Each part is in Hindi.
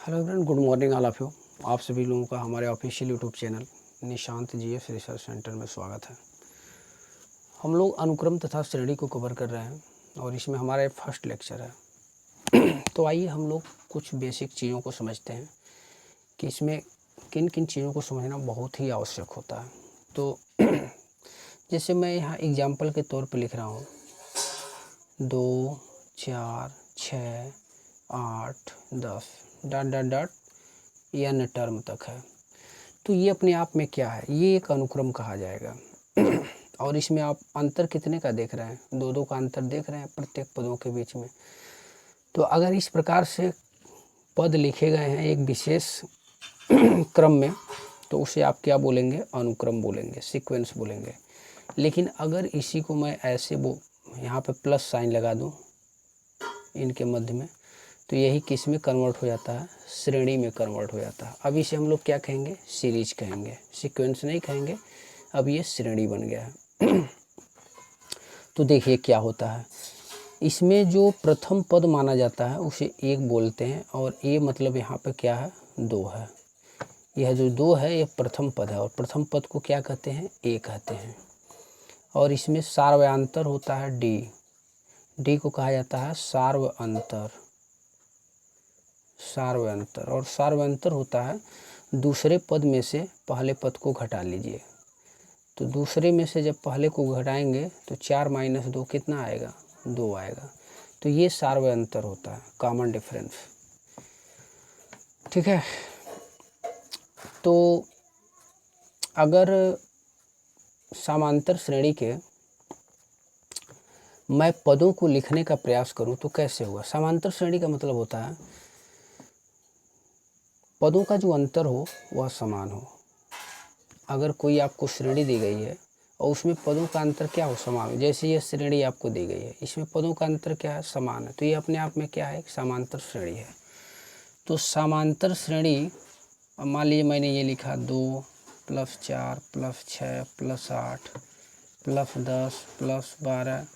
Hello everyone, good morning all of you. आप सभी लोगों का हमारे official YouTube channel Nishant GS research centre में स्वागत है। हम लोग अनुक्रम तथा श्रेणी को कवर कर रहे हैं और इसमें हमारा फर्स्ट लेक्चर है। तो आइए हम लोग कुछ बेसिक चीज़ों को समझते हैं कि इसमें किन किन चीज़ों को समझना बहुत ही आवश्यक होता है। तो जैसे मैं यहाँ एग्जाम्पल के तौर पर लिख रहा हूँ 2, 4, 6, 8, 10 dot dot dot n term तक है। तो ये अपने आप में क्या है, ये एक अनुक्रम कहा जाएगा। और इसमें आप अंतर कितने का देख रहे हैं, दो का अंतर देख रहे हैं प्रत्येक पदों के बीच में। तो अगर इस प्रकार से पद लिखे गए हैं एक विशेष क्रम में तो उसे आप क्या बोलेंगे, अनुक्रम बोलेंगे, सीक्वेंस बोलेंगे। लेकिन अगर इसी को मैं ऐसे यहाँ पे प्लस साइन लगा दूँ इनके मध्य में, तो यही किस में कन्वर्ट हो जाता है, श्रेणी में कन्वर्ट हो जाता है। अब इसे हम लोग क्या कहेंगे, सीरीज कहेंगे, सीक्वेंस नहीं कहेंगे। अब ये श्रेणी बन गया है। तो देखिए क्या होता है, इसमें जो प्रथम पद माना जाता है उसे एक बोलते हैं और ये मतलब यहाँ पे क्या है, 2 है। यह जो 2 है ये प्रथम पद है और प्रथम पद को क्या कहते हैं, ए कहते हैं। और इसमें सार्वयांतर होता है डी को कहा जाता है सार्वअंतर। और सार्वअंतर होता है दूसरे पद में से पहले पद को घटा लीजिए। तो दूसरे में से जब पहले को घटाएंगे तो 4 - 2 कितना आएगा, 2 आएगा। तो ये सार्वअंतर होता है, कॉमन डिफरेंस। ठीक है। तो अगर समांतर श्रेणी के मैं पदों को लिखने का प्रयास करूं तो कैसे होगा। समांतर श्रेणी का मतलब होता है पदों का जो अंतर हो वह समान हो। अगर कोई आपको श्रेणी दी गई है और उसमें पदों का अंतर क्या हो, समान हो। जैसे ये श्रेणी आपको दी गई है, इसमें पदों का अंतर क्या है, समान है। तो ये अपने आप में क्या है, समांतर श्रेणी है। तो समांतर श्रेणी, अब मान लीजिए मैंने ये लिखा 2 + 4 + 6 + 8 + 10 + 12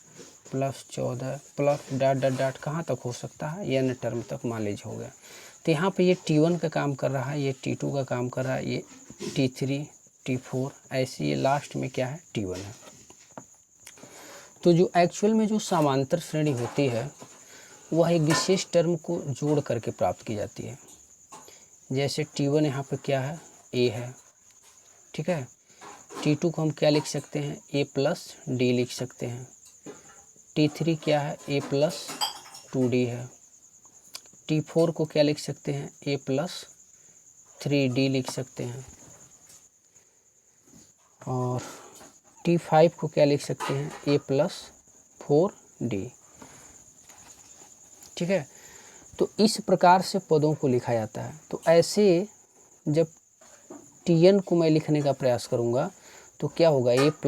+ 14 प्लस डॉट डॉट डॉट कहाँ तक हो सकता है, n टर्म तक मान लीजिए हो गया। तो यहाँ पे ये T1 का काम कर रहा है, ये T2 का काम कर रहा है, ये T3 T4 ऐसे ये लास्ट में क्या है, T1 है। तो जो एक्चुअल में जो समांतर श्रेणी होती है वह एक विशेष टर्म को जोड़ करके प्राप्त की जाती है। जैसे T1 यहाँ पे क्या है, A है, ठीक है। T2 को हम क्या लिख सकते हैं, A + D लिख सकते हैं। T3 क्या है, A + 2D है। T4 को क्या लिख सकते हैं, A + 3D लिख सकते हैं। और T5 को क्या लिख सकते हैं, A + 4D। ठीक है। तो इस प्रकार से पदों को लिखा जाता है। तो ऐसे जब Tn को मैं लिखने का प्रयास करूँगा तो क्या होगा, A +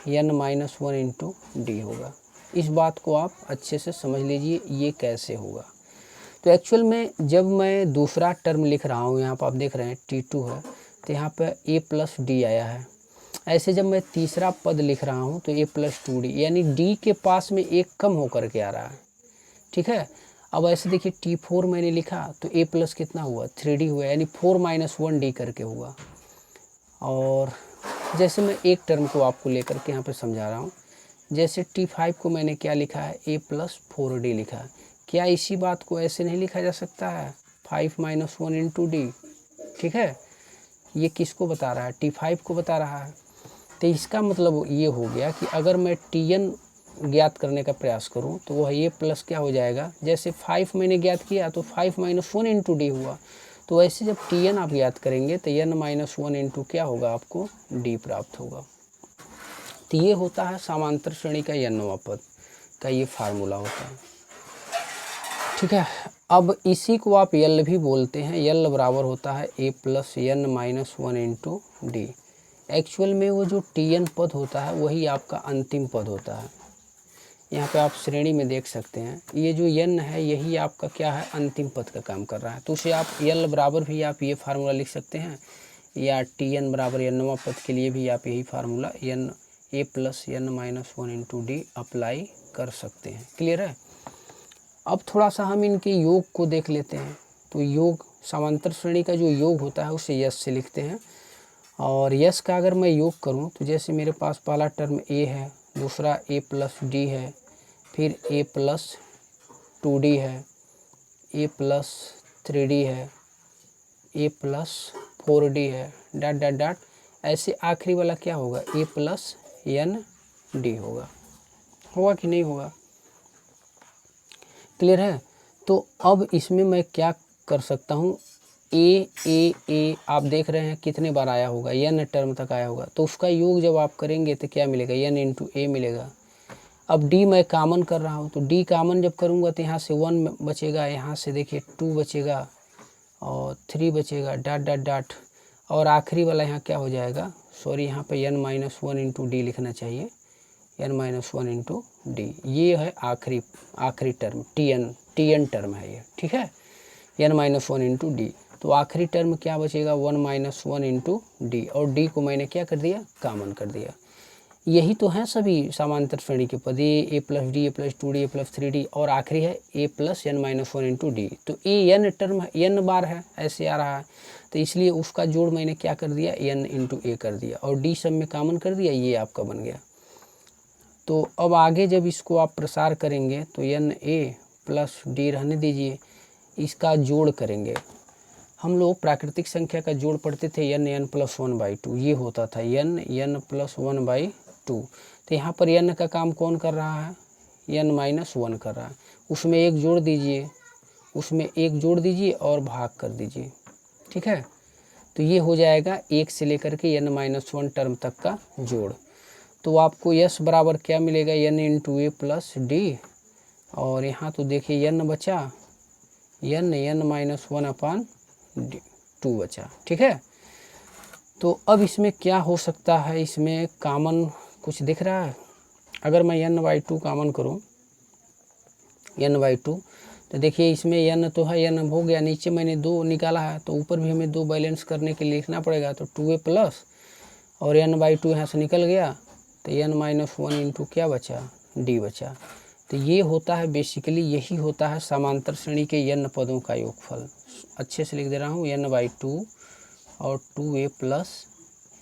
n - 1 × D होगा। इस बात को आप अच्छे से समझ लीजिए ये कैसे होगा। तो एक्चुअल में जब मैं दूसरा टर्म लिख रहा हूँ, यहाँ पर आप देख रहे हैं T2 है तो यहाँ पर A + D आया है। ऐसे जब मैं तीसरा पद लिख रहा हूँ तो A + 2D, यानी D के पास में एक कम होकर के आ रहा है। ठीक है। अब ऐसे देखिए T4 मैंने लिखा तो A + कितना हुआ, 3D हुआ, यानी 4 - 1D करके हुआ। और जैसे मैं एक टर्म को आपको लेकर के यहाँ पे समझा रहा हूँ, जैसे T5 को मैंने क्या लिखा है, A + 4D लिखा है। क्या इसी बात को ऐसे नहीं लिखा जा सकता है, 5 - 1 × D। ठीक है। ये किसको बता रहा है, T5 को बता रहा है। तो इसका मतलब ये हो गया कि अगर मैं Tn ज्ञात करने का प्रयास करूं तो वह A + क्या हो जाएगा, जैसे 5 मैंने ज्ञात किया तो 5 - 1 × D हुआ। तो ऐसे जब Tn आप याद करेंगे तो n - 1 × क्या होगा, आपको D प्राप्त होगा। तो ये होता है समांतर श्रेणी का n वां पद का ये फार्मूला होता है। ठीक है। अब इसी को आप L भी बोलते हैं। L बराबर होता है A + n - 1 × D। एक्चुअल में वो जो Tn पद होता है वही आपका अंतिम पद होता है। यहाँ पे आप श्रेणी में देख सकते हैं ये जो n है यही आपका क्या है, अंतिम पद का काम कर रहा है। तो उसे आप L बराबर भी आप ये फार्मूला लिख सकते हैं, या Tn बराबर n वां पद के लिए भी आप यही formula A + n - 1 × D apply कर सकते हैं। क्लियर है। अब थोड़ा सा हम इनके योग को देख लेते हैं तो योग समांतर श्रेणी का जो योग होता है उसे यश से लिखते हैं। और यश का अगर मैं योग करूं तो जैसे मेरे पास पहला टर्म a है, दूसरा a प्लस डी है, फिर a प्लस 2d है, a प्लस 3d है, a प्लस 4d है, डॉट डॉट डॉट, ऐसे आखिरी वाला क्या होगा, a प्लस एन डी होगा कि नहीं होगा? क्लियर है? तो अब इसमें मैं क्या कर सकता हूँ, ए आप देख रहे हैं कितने बार आया होगा, एन टर्म तक आया होगा, तो उसका योग जब आप करेंगे तो क्या मिलेगा, एन इंटू ए मिलेगा। अब डी मैं कामन कर रहा हूँ, तो डी कामन जब करूँगा तो यहाँ से 1 बचेगा, यहाँ से देखिए 2 बचेगा और 3 बचेगा, डॉट डॉट डॉट, और आखिरी वाला यहाँ क्या हो जाएगा, सॉरी यहाँ पे n माइनस 1 इंटू डी लिखना चाहिए, n माइनस 1 इंटू डी, ये है आखिरी टर्म, टी एन टर्म है ये, ठीक है, n माइनस 1 इंटू डी। तो आखिरी टर्म क्या बचेगा, 1 माइनस 1 इंटू डी, और डी को मैंने क्या कर दिया, कामन कर दिया। यही तो हैं सभी समांतर श्रेणी के पद, A plus D, A plus 2d, A plus 3d, और आखिरी है A plus N minus 1 into D. तो ए एन टर्म है, एन बार है, ऐसे आ रहा है, तो इसलिए उसका जोड़ मैंने क्या कर दिया, एन इंटू ए कर दिया, और डी सब में कामन कर दिया, ये आपका बन गया। तो अब आगे जब इसको आप प्रसार करेंगे तो एन ए प्लस डी रहने दीजिए, इसका जोड़ करेंगे। हम लोग प्राकृतिक संख्या का जोड़ पढ़ते थे, एन प्लस 1/2, ये होता था एन प्लस 1/2। तो यहाँ पर एन का काम कौन कर रहा है, एन माइनस 1 कर रहा है, उसमें एक जोड़ दीजिए और भाग कर दीजिए, ठीक है। तो ये हो जाएगा 1 से लेकर के एन माइनस 1 टर्म तक का जोड़। तो आपको यश बराबर क्या मिलेगा, एन इंटू ए प्लस डी, और यहाँ तो देखिए एन बचा, एन माइनस 1/2 बचा, ठीक है। तो अब इसमें क्या हो सकता है, इसमें कामन कुछ दिख रहा है। अगर मैं n/2 कामन करूँ, n/2, तो देखिए इसमें n तो है, n हो गया, नीचे मैंने 2 निकाला है, तो ऊपर भी हमें 2 बैलेंस करने के लिए लिखना पड़ेगा, तो 2a प्लस और n/2 यहाँ से निकल गया, तो n माइनस 1 इंटू क्या बचा, d बचा। तो ये होता है बेसिकली, यही होता है समांतर श्रेणी के n पदों का योगफल। अच्छे से लिख दे रहा हूँ, n/2 और 2a plus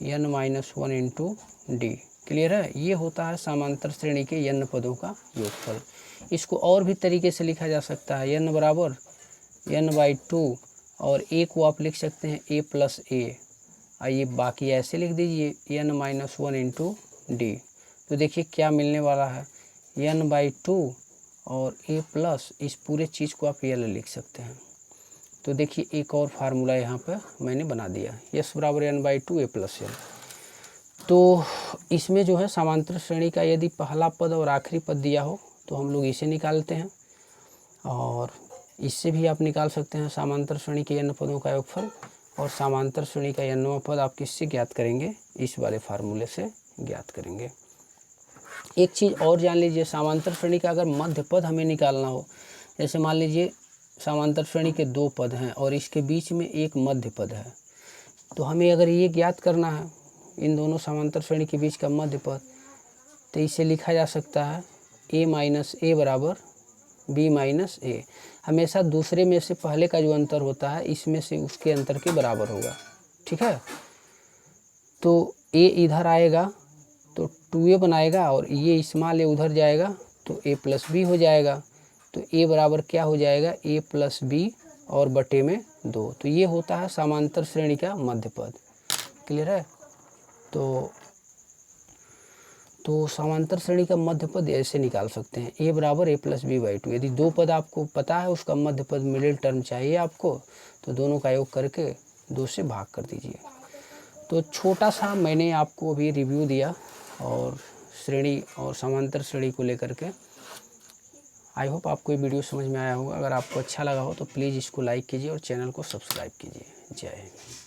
n minus 1 into D. Clear है? ये होता है समांतर श्रेणी के n पदों का योगफल। इसको और भी तरीके से लिखा जा सकता है, n बराबर n/2, और a को आप लिख सकते हैं a प्लस ए, आइए बाकी ऐसे लिख दीजिए n माइनस 1 इंटू डी। तो देखिए क्या मिलने वाला है, n/2 और a प्लस, इस पूरे चीज़ को आप l लिख सकते हैं। तो देखिए एक और फार्मूला यहाँ पे मैंने बना दिया, यस बराबर n/2 a प्लस एल। तो इसमें जो है समांतर श्रेणी का यदि पहला पद और आखिरी पद दिया हो तो हम लोग इसे निकालते हैं, और इससे भी आप निकाल सकते हैं समांतर श्रेणी के n पदों का योगफल, और समांतर श्रेणी का nवां पद आप किससे ज्ञात करेंगे, इस वाले फार्मूले से ज्ञात करेंगे। एक चीज़ और जान लीजिए, समांतर श्रेणी का अगर मध्य पद हमें निकालना हो, जैसे मान लीजिए समांतर श्रेणी के 2 पद हैं और इसके बीच में एक मध्य पद है, तो हमें अगर ये ज्ञात करना है इन दोनों समांतर श्रेणी के बीच का मध्य पद, तो इसे लिखा जा सकता है a माइनस ए बराबर b माइनस ए। हमेशा दूसरे में से पहले का जो अंतर होता है इसमें से उसके अंतर के बराबर होगा, ठीक है। तो a इधर आएगा तो 2a बनाएगा, और ये स्मॉल a उधर जाएगा तो a प्लस बी हो जाएगा। तो a बराबर क्या हो जाएगा, a प्लस बी और बटे में 2। तो ये होता है समांतर श्रेणी का मध्य पद। क्लियर है? तो समांतर श्रेणी का मध्य पद ऐसे निकाल सकते हैं, a बराबर a प्लस b/2। यदि 2 पद आपको पता है, उसका मध्य पद मिडिल टर्म चाहिए आपको, तो दोनों का योग करके 2 से भाग कर दीजिए। तो छोटा सा मैंने आपको अभी रिव्यू दिया और श्रेणी और समांतर श्रेणी को लेकर के। आई होप आपको ये वीडियो समझ में आया होगा। अगर आपको अच्छा लगा हो तो प्लीज़ इसको लाइक कीजिए और चैनल को सब्सक्राइब कीजिए। जय हिंद।